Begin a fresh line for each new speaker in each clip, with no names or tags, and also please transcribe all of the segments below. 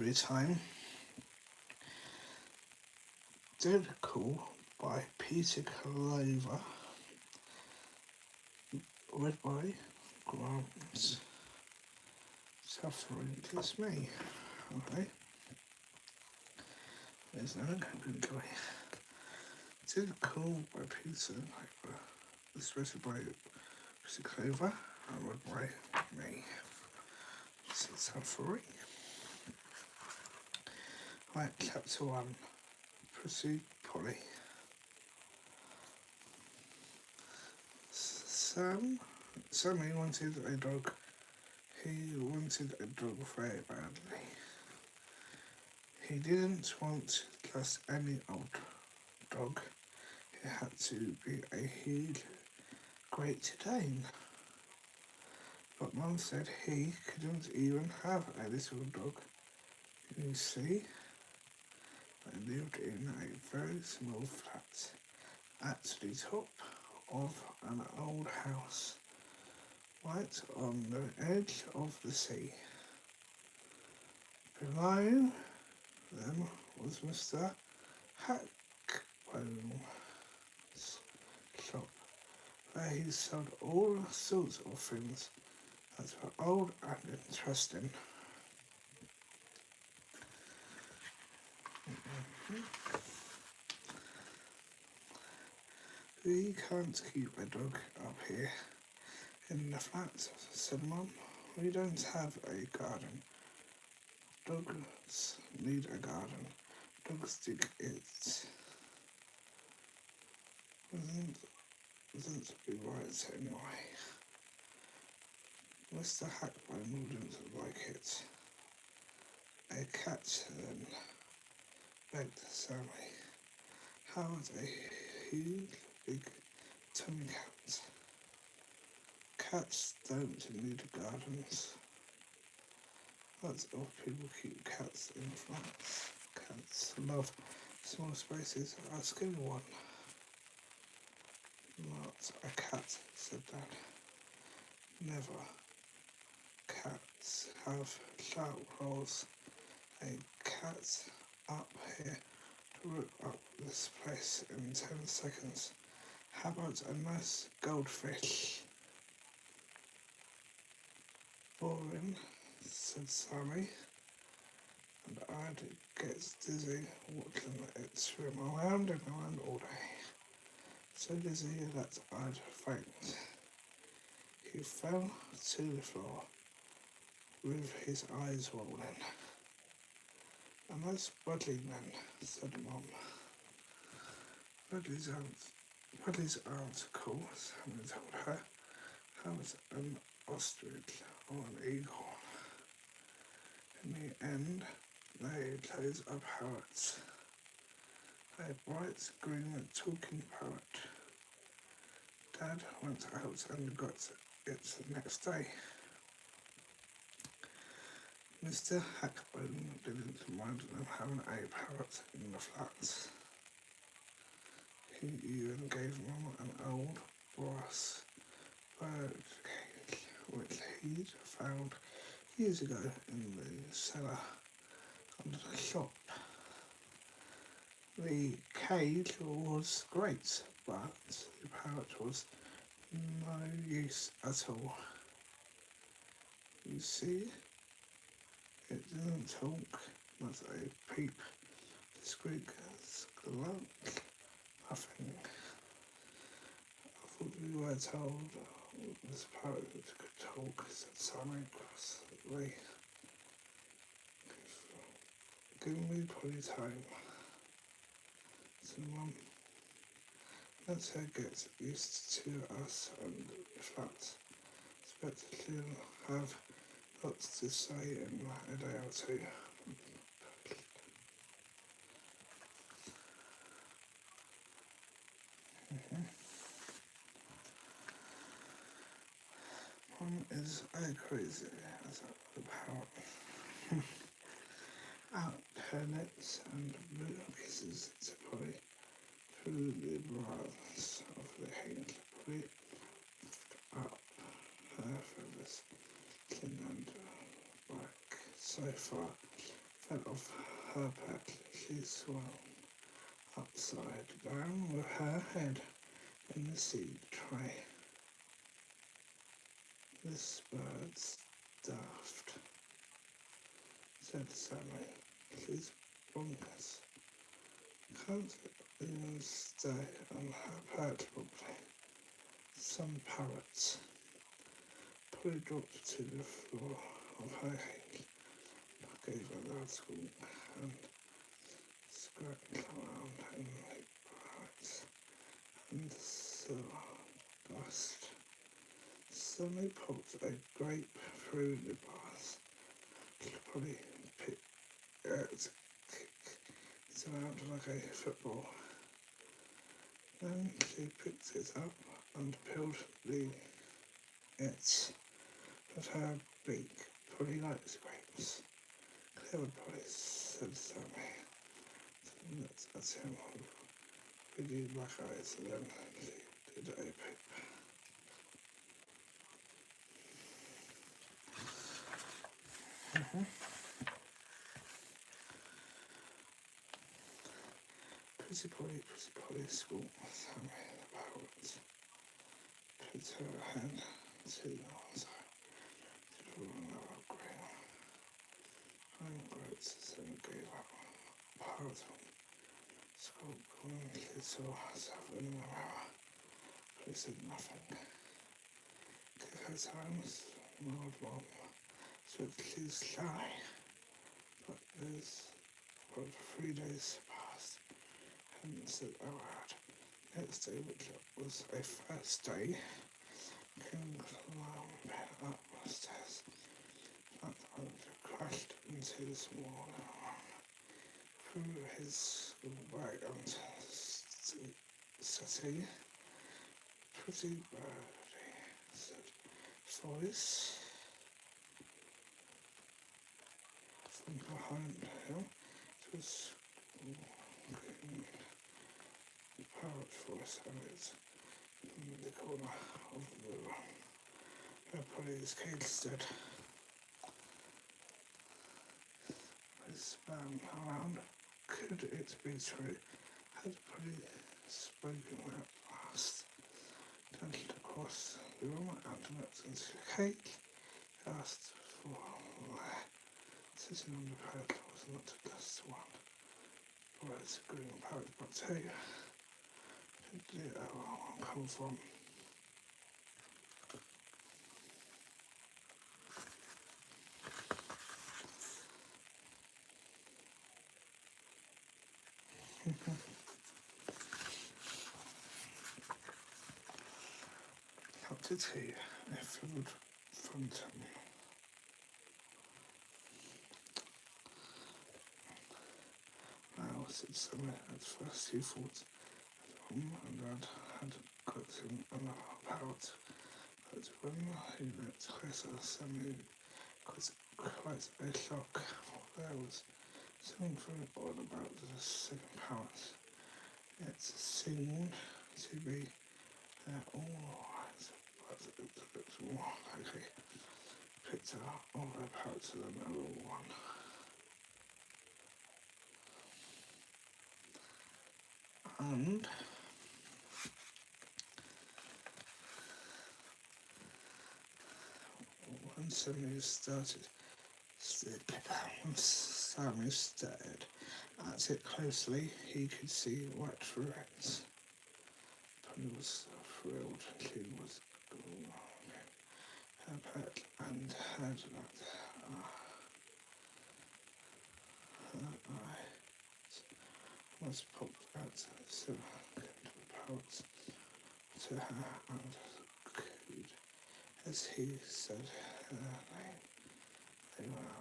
Time. Dead Call by Peter Clover, read by Grant Tuffrey. It's me. Okay. There's no good guy. Dead Call by Peter Clover. It's written by Peter Clover and read by me. Tuffrey. Right, chapter 1. Proceed, Polly. Sammy wanted a dog. He wanted a dog very badly. He didn't want just any old dog. It had to be a huge Great Dane. But Mum said he couldn't even have a little dog. You see, they lived in a very small flat at the top of an old house, right on the edge of the sea. Below them was Mr. Hackbone's shop, where he sold all sorts of things that were old and interesting. We can't keep a dog up here in the flat, said Mum. We don't have a garden. Dogs need a garden. Dogs dig it. Wasn't be right anyway. Mr. Hackbone wouldn't like it. A cat then, begged Sammy. How was a huge, big tummy cat? Cats don't need gardens. Lots of people keep cats in flats. Cats love small spaces. Ask anyone. Not a cat, said Dad. Never. Cats have sharp claws. A cat up here to rip up this place in 10 seconds. How about a nice goldfish? Boring, said Sammy, and I'd get dizzy watching it swim around and around all day. So dizzy that I'd faint. He fell to the floor with his eyes rolling. A nice body then, said Mum. Bodies aren't cool, Sammy told her. How was an ostrich or an eagle? In the end, they chose a parrot. A bright green talking parrot. Dad went out and got it the next day. Mr. Hackbone didn't mind them having a parrot in the flat. He even gave Mum an old brass bird cage which he'd found years ago in the cellar under the shop. The cage was great, but the parrot was no use at all. You see, it didn't talk, not a peep, squeak, squelch, nothing. I thought we were told this parrot could talk, said Sammy crossly. Give me plenty time, said Mum. Let her get used to us and the flat. Expect she'll have lots to say in a day or two. Mum is crazy as a parrot. Out her lips and blew kisses to Polly through the bars of the cage. Polly up her feathers, chin and back so far fell off her pet. She swam upside down with her head in the seed tray. This bird's daft, said Sammy. She's bonkers. Can't even stay on her pet properly. Some parrots probably dropped to the floor of her cage. I gave a loud squeak and scratched around and made parrots and so dust. Suddenly popped a grape through the bars. She probably picked it, kick it around like a football. Then she picked it up and peeled it with her beak. Polly likes grapes. Clever Polly, said Sammy. That's him with the black eyes, and then she did a peep. Pretty Polly, squawked Sammy the parrot. Put her head to the answer. To another green. I'm great, Sammy gave up. Parrot squawked when she saw herself in the mirror. Polly said nothing. Give her time, smiled Mom. So she's shy. But there's about 3 days passed. Hadn't said a word. Next day, which was a first day, came climbing up the stairs. That crashed into the small through his school bag onto the settee. Pretty birdie, said voice from behind him. It was parrot voice, and it's in the corner of the room where Polly's cage stood. I span around. Could it be true? Had Polly spoken at last? Danced across the room and looked into the cage. Asked for where. Sitting on the parrot was not just one. Birds, green parrot, but two. Where did the other one come from? Chapter 2. A filled fountain. Now, said Summer, at first he thought that Mum and Dad had got him another parrot, but when he looked closer, Sammy got quite a shock. There was something very odd about the second parrot. It seemed to be all right, but it looked more like a picture of a parrot than a real one. And when Sammy stared at it closely, he could see white rats. Polly was thrilled. She was her pet and heard that her eyes was popped out, so the parrot to her and cooed as he said her name. They were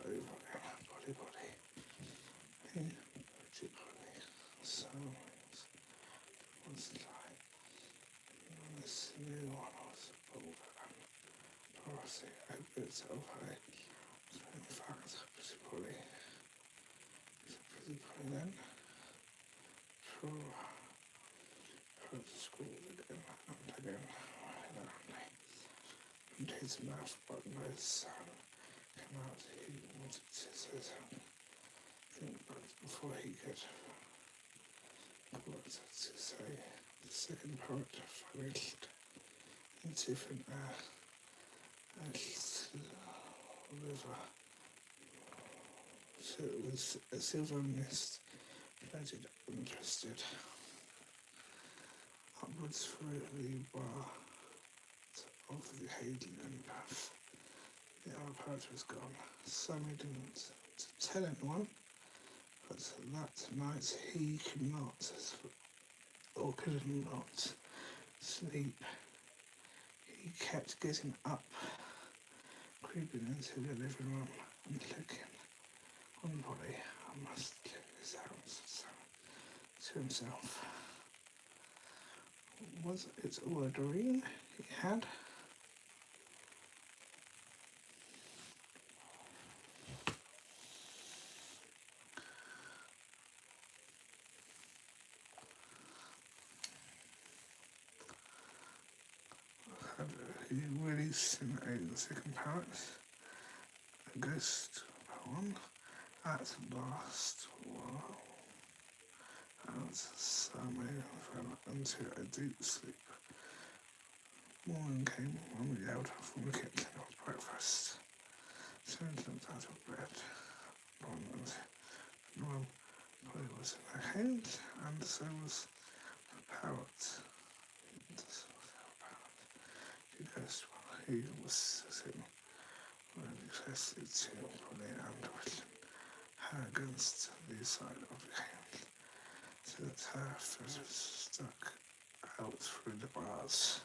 over again, Polly. He particularly so was like this new one was bolder and porosity, a bit of a in fact pretty then through to school again and again and his mouth but no sound came out. He think before he could what to say, the second poet vanished into thin air as the river. So it was a silver mist floated untwisted upwards through the bar of the Hayden path. The other poet was gone. Sammy didn't tell anyone, but that night he could not, or could not, sleep. He kept getting up, creeping into the living room and looking on Polly. I must clean this house, to himself. Was it all a dream he had? Had he released in a second parrot, a ghost poem at last? Wow. And Sammy fell into a deep sleep. Morning came when we yelled from the kitchen of breakfast. Sammy jumped out of bed. Norm Polly was in her hand, and so was the parrot. The ghost while he was sitting really closely to Polly and pushing her against the side of the hand, so that her feathers stuck out through the bars.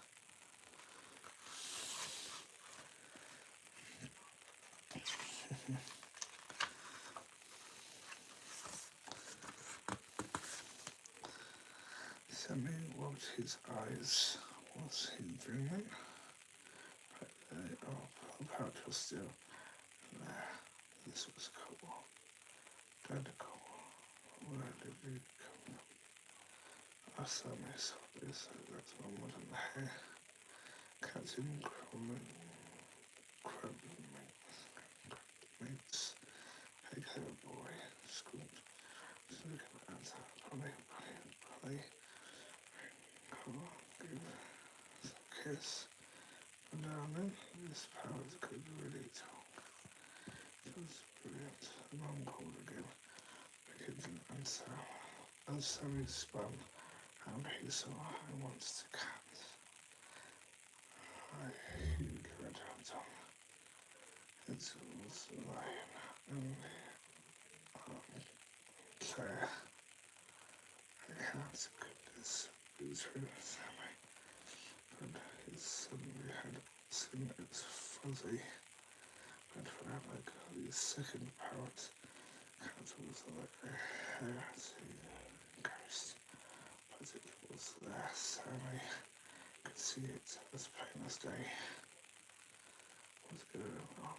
Sammy rubbed his eyes. Was he dreaming? But the pouch was still there. This was cool. Kinda cool. Where did you come from? I saw myself this. That's one more than the hair. Captain Crabmates. Hey, clever boy. Scooped. Just looking at that. Polly. Come on, give us a kiss. And darling, this powers could really talk. It was brilliant. Mum called again. The kitten and Sam. As Sammy spun, and he saw I wants to cat. He read her tongue. It was lying and Claire. I had goodness be true, Sammy. But his suddenly had seen its fuzzy but forever ago. The second parrot cat was like a hair to ghost, but it was there. Sammy could see it as plain as day. What's going on?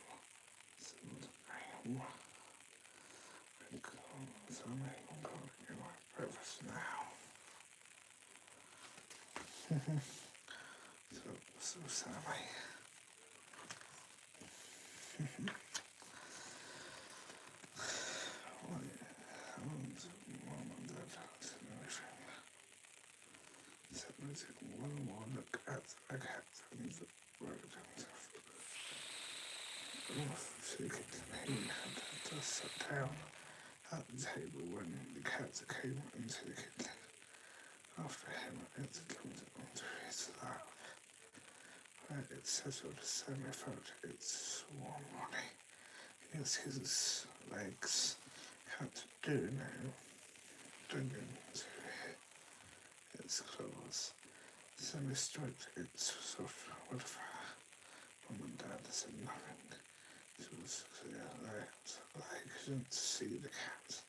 Sammy, I'm going to get my breakfast now. so Sammy. Mum and Dad said everything. Sammy took one more look at the cat and the bird and she had just sat down at the table when the cat came into the kitchen. After him, it jumped onto his lap. Where it settled, Sammy felt its warm body against his legs. Can't do now. Drinking to its claws. Sammy stroked its soft wood fur. Mum and Dad said nothing. It was clear they couldn't see the cat.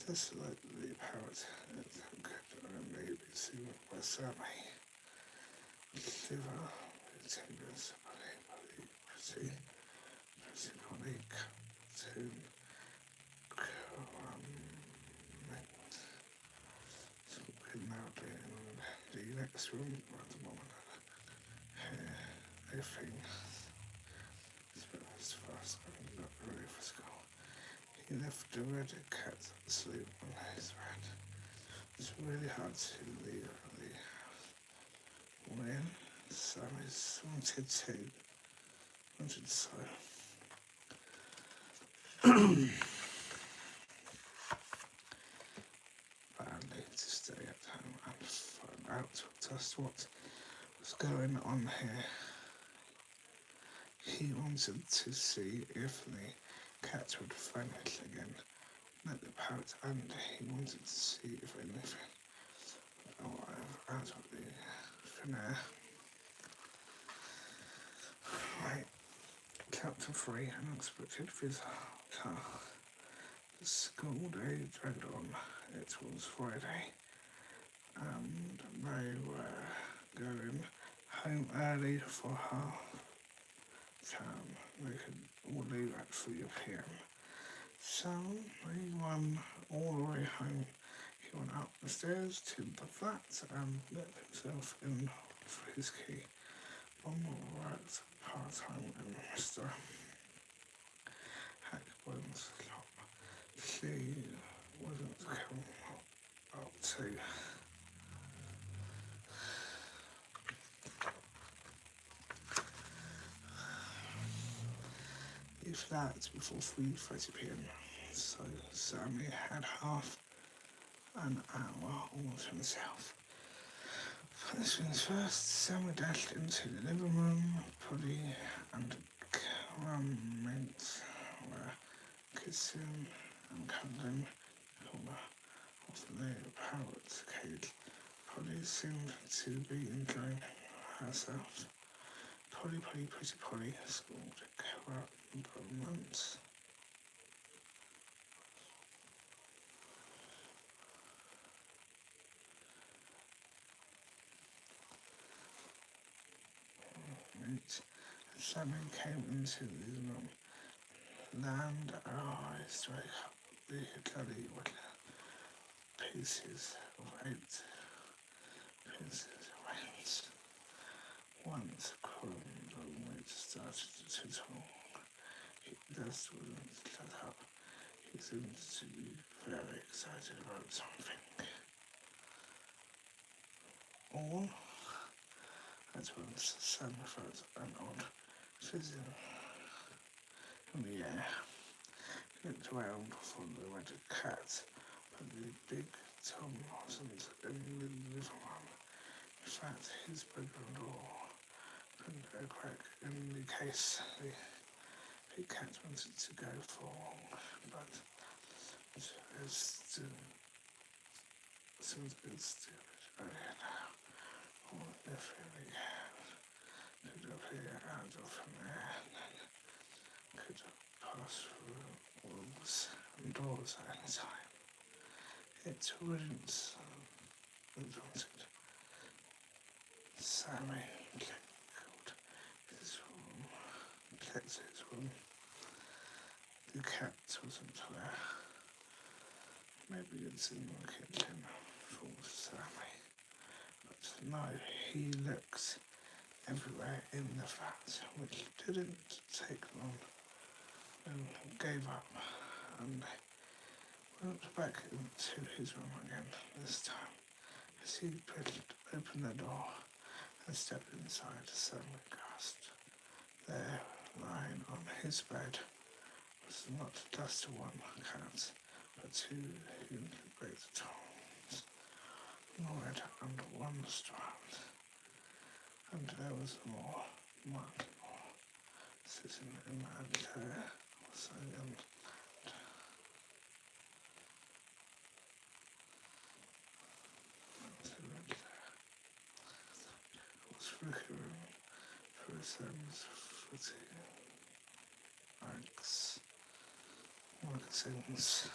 Just like the parrot, it could only be seen by Sammy. Liver, fingers, pretty Polly, cartoon, talking loudly in the next room at the moment. Everything. was fast and got ready for school. He left the red cat asleep on his bed. It's really hard to leave the house when Sammy wanted so badly to stay at home and find out just what was going on here. He wanted to see if the cat would vanish again, let the parrot, and he wanted to see if anything would arrive out of the thin air. Right, Chapter 3, An Unexpected Visitor. The school day dragged on. It was Friday, and they were going home early for half term. They could all leave at 3 p.m. So he ran all the way home. He went up the stairs to the flat and let himself in for his key. Mum worked part-time in Mr. Hackburn's shop. She wasn't coming up to the flat before 3:30 p.m. So Sammy had half an hour all to himself. First things first, Sammy dashed into the living room. Polly and Crummates were kissing and cuddling of the parrot's cage. Polly seemed to be enjoying herself. Polly, Polly, pretty Polly, scolded Crummates. Sammy came into the room. Land eyes straight up the gully with pieces of 8 pieces of hands. Once Crummates started to talk, he just wouldn't shut up. He seemed to be very excited about something. All at once, Sammy felt an odd fizzing in the air. He looked around for the red cat, but the big Tom wasn't in the living room. In fact, his bedroom door opened a crack in the case. The big cat wanted to go for a walk, but it seemed a bit stupid. Oh yeah, now, what if the cat could appear out of thin air and then could pass through walls and doors at any time? It wouldn't wanted. Sammy clicked his room. The cat wasn't there. Maybe it's in the kitchen, thought Sammy. But no, he looked everywhere in the flat, which didn't take long, and gave up and went back into his room again. This time, as he opened the door and stepped inside, Sammy gasped. There, lying on his bed, was not just one cat, but 2 great tongues, gnawed under one strand, and there was more, much more, sitting in a chair, also and was flickering through Sam's footy magazines.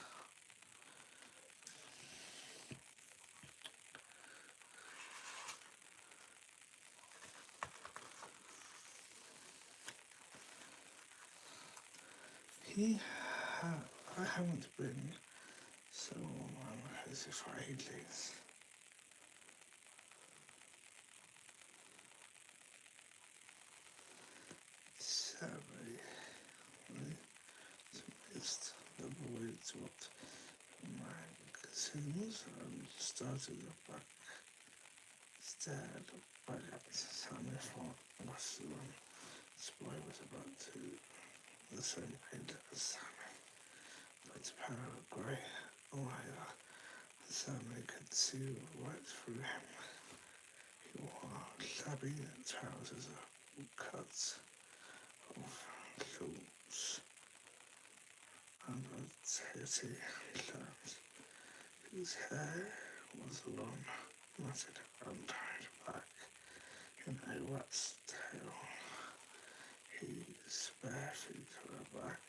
I haven't been so as if I ages. Sorry. Just the boy dropped magazines and started back. Stared back at Sammy for what's the one. This boy was about to the same age as Sammy, but pale grey. However, Sammy could see right through him. He wore shabby trousers, cuts of clothes, and a tatty shirt. His hair was long, matted and tied back in a rat's tail. His bare feet were black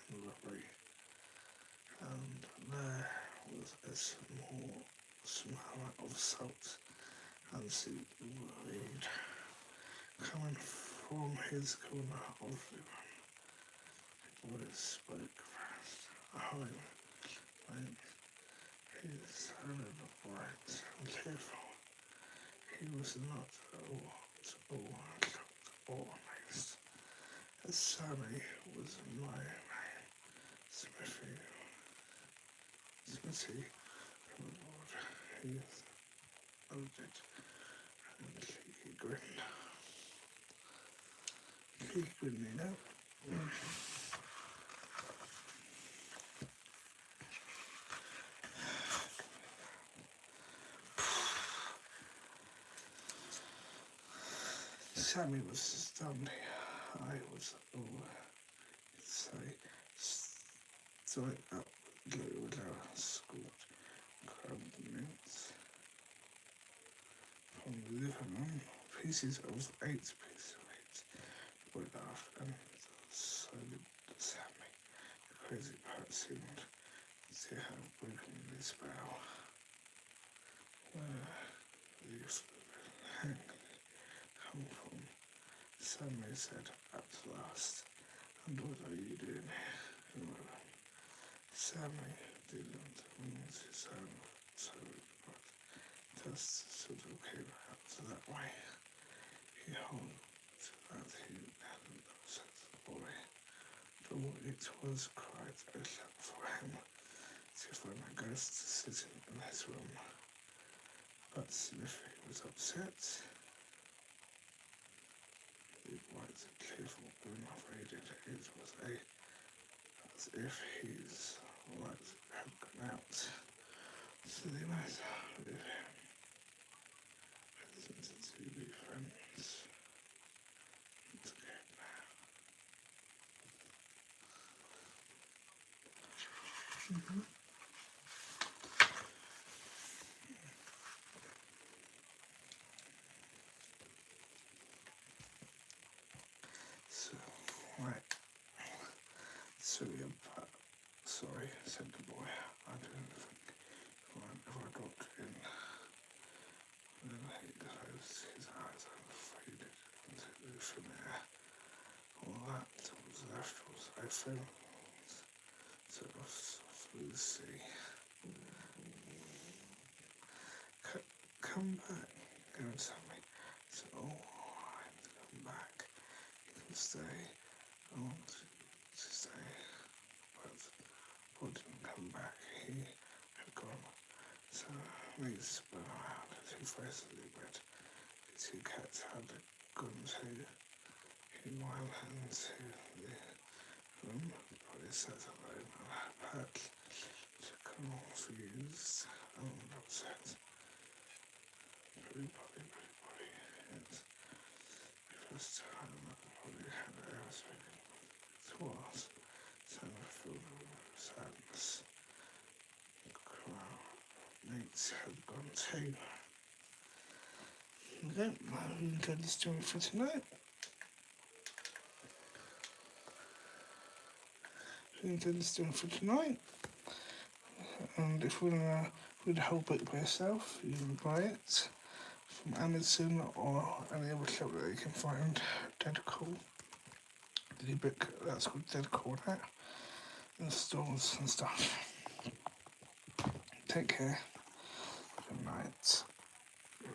and rubbery, and there was a small smell of salt and seaweed coming from his corner of the room. The boy spoke fast. When he sounded bright and cheerful. He was not at all shocked or amazed. As Sammy was my name, Smithy from the board. He nodded and he grinned. He grinned, you know. Sammy was stunned. I was all say straight up with our scored crumbed mints from the living room. Pieces of 8 pieces of 8 were laughed and so did Sammy. The crazy part seemed to have broken the spell. Where the hang come from? Sammy said at last. And what are you doing here? Sammy didn't mean to sound so, but just sort of came out that way. He hoped that he hadn't upset the boy, though it was quite a shock for him to find a ghost sitting in his room. But Smithy was upset. The white careful grin faded. It was as if his lights had gone out. So they might with him. Hesitant to be friends. It's okay now. So, right. Sorry, said the boy. I didn't think if I got in. Then he closed his eyes and faded into the thin air. All that was left was a film sort of through the sea. Come back, go and tell me. It's all right, come back. You can stay. I want to stay. But Paul didn't come back. He had gone. So we spun around. 2 faces in bed. The 2 cats had gone too. He went into the room, but he sat alone and had perked, confused and upset. Pretty body. It's the first time that Polly had ever spoken. It was someone filled with sadness. Mates had gone too. Okay, we enjoyed the story for tonight. And if you want to read the whole book by yourself, you can buy it from Amazon or any other shop that you can find. Dead Cool. The book that's called Dead Cool now. In stores and stuff. Take care. Good night.